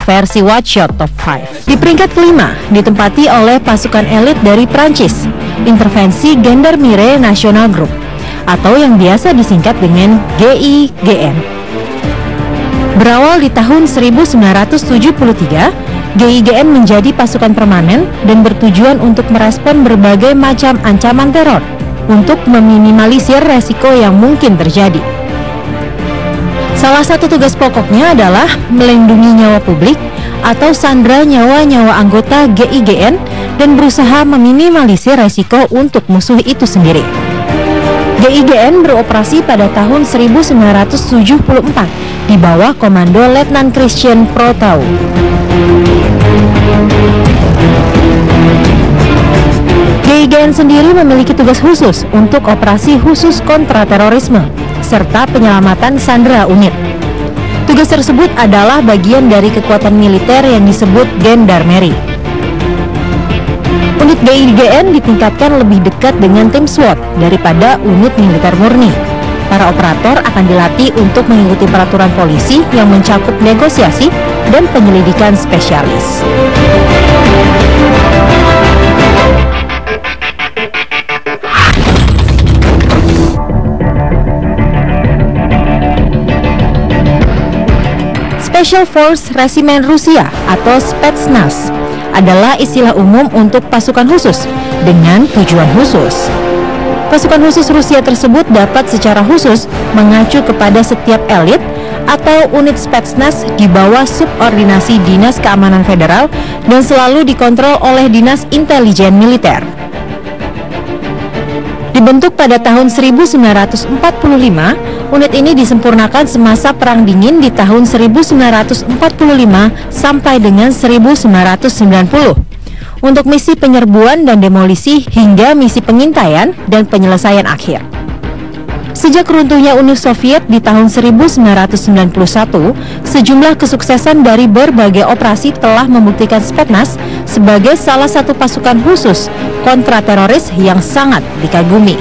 versi Watch Your Top 5. Di peringkat kelima ditempati oleh pasukan elit dari Prancis, Intervensi Gendarmerie National Group, atau yang biasa disingkat dengan GIGN. Berawal di tahun 1973, GIGN menjadi pasukan permanen dan bertujuan untuk merespon berbagai macam ancaman teror untuk meminimalisir resiko yang mungkin terjadi. Salah satu tugas pokoknya adalah melindungi nyawa publik atau sandra nyawa-nyawa anggota GIGN dan berusaha meminimalisir resiko untuk musuh itu sendiri. GIGN beroperasi pada tahun 1974 di bawah komando Letnan Christian Protou. GIGN sendiri memiliki tugas khusus untuk operasi khusus kontraterorisme serta penyelamatan sandera unit. Tugas tersebut adalah bagian dari kekuatan militer yang disebut gendarmeri. Unit GIGN ditingkatkan lebih dekat dengan tim SWAT daripada unit militer murni. Para operator akan dilatih untuk mengikuti peraturan polisi yang mencakup negosiasi dan penyelidikan spesialis. Special Force Resimen Rusia atau Spetsnaz adalah istilah umum untuk pasukan khusus dengan tujuan khusus. Pasukan khusus Rusia tersebut dapat secara khusus mengacu kepada setiap elit atau unit Spetsnaz di bawah subordinasi Dinas Keamanan Federal dan selalu dikontrol oleh Dinas Intelijen Militer. Dibentuk pada tahun 1945, unit ini disempurnakan semasa Perang Dingin di tahun 1945 sampai dengan 1990 untuk misi penyerbuan dan demolisi hingga misi pengintaian dan penyelesaian akhir. Sejak runtuhnya Uni Soviet di tahun 1991, sejumlah kesuksesan dari berbagai operasi telah membuktikan Spetsnaz sebagai salah satu pasukan khusus kontrateroris yang sangat dikagumi.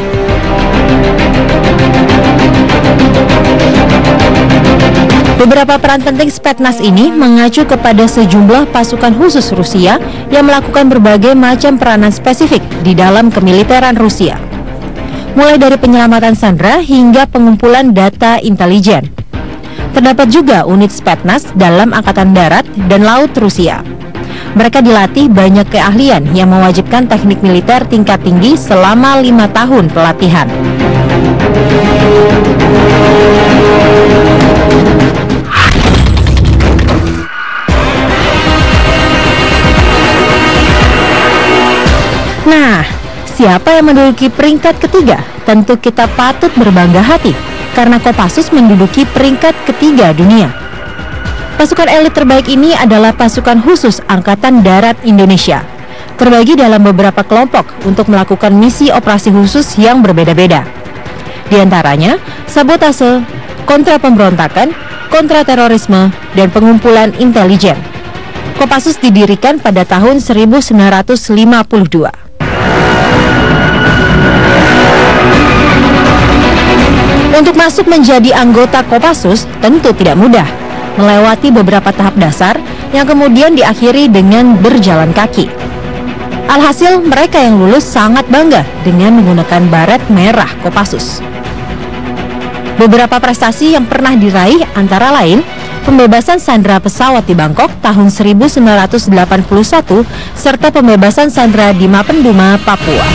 Beberapa peran penting Spetsnaz ini mengacu kepada sejumlah pasukan khusus Rusia yang melakukan berbagai macam peranan spesifik di dalam kemiliteran Rusia, mulai dari penyelamatan sandera hingga pengumpulan data intelijen. Terdapat juga unit Spetsnaz dalam Angkatan Darat dan Laut Rusia. Mereka dilatih banyak keahlian yang mewajibkan teknik militer tingkat tinggi selama 5 tahun pelatihan. Nah, siapa yang menduduki peringkat ketiga? Tentu kita patut berbangga hati, karena Kopassus menduduki peringkat ketiga dunia. Pasukan elit terbaik ini adalah pasukan khusus Angkatan Darat Indonesia, terbagi dalam beberapa kelompok untuk melakukan misi operasi khusus yang berbeda-beda. Di antaranya, sabotase, kontra pemberontakan, kontra terorisme, dan pengumpulan intelijen. Kopassus didirikan pada tahun 1952. Untuk masuk menjadi anggota Kopassus tentu tidak mudah, melewati beberapa tahap dasar yang kemudian diakhiri dengan berjalan kaki. Alhasil, mereka yang lulus sangat bangga dengan menggunakan baret merah Kopassus. Beberapa prestasi yang pernah diraih antara lain pembebasan sandera pesawat di Bangkok tahun 1981 serta pembebasan sandera di Mapenduma, Papua.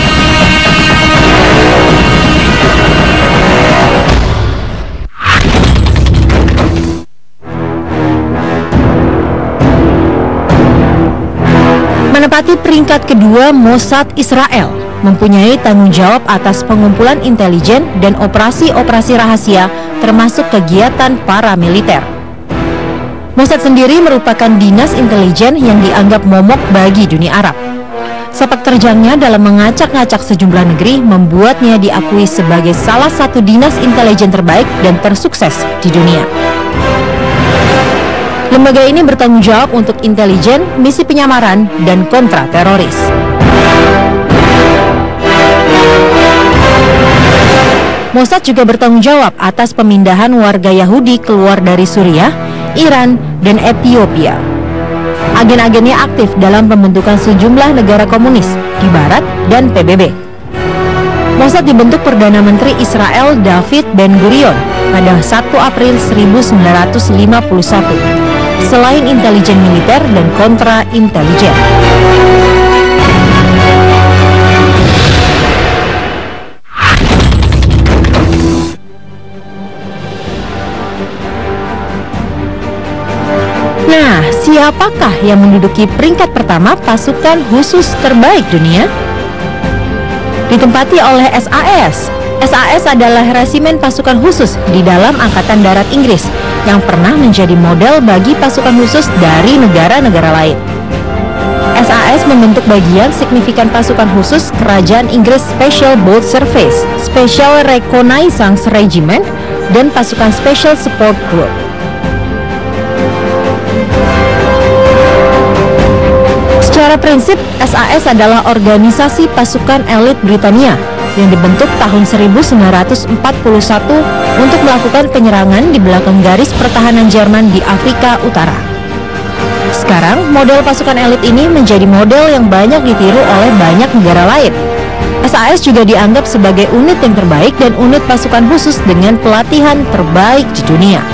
Menempati peringkat kedua, Mossad Israel mempunyai tanggung jawab atas pengumpulan intelijen dan operasi-operasi rahasia termasuk kegiatan paramiliter. Mossad sendiri merupakan dinas intelijen yang dianggap momok bagi dunia Arab. Sepak terjangnya dalam mengacak-ngacak sejumlah negeri membuatnya diakui sebagai salah satu dinas intelijen terbaik dan tersukses di dunia. Lembaga ini bertanggung jawab untuk intelijen, misi penyamaran, dan kontra teroris. Mossad juga bertanggung jawab atas pemindahan warga Yahudi keluar dari Suriah, Iran, dan Ethiopia. Agen-agennya aktif dalam pembentukan sejumlah negara komunis di Barat dan PBB. Mossad dibentuk Perdana Menteri Israel David Ben-Gurion pada 1 April 1951, selain intelijen militer dan kontra-intelijen. Nah, siapakah yang menduduki peringkat pertama pasukan khusus terbaik dunia? Ditempati oleh SAS. SAS adalah resimen pasukan khusus di dalam Angkatan Darat Inggris yang pernah menjadi model bagi pasukan khusus dari negara-negara lain. SAS membentuk bagian signifikan pasukan khusus Kerajaan Inggris Special Boat Service, Special Reconnaissance Regiment, dan pasukan Special Support Group. Secara prinsip, SAS adalah organisasi pasukan elit Britania yang dibentuk tahun 1941 untuk melakukan penyerangan di belakang garis pertahanan Jerman di Afrika Utara. Sekarang, model pasukan elit ini menjadi model yang banyak ditiru oleh banyak negara lain. SAS juga dianggap sebagai unit yang terbaik dan unit pasukan khusus dengan pelatihan terbaik di dunia.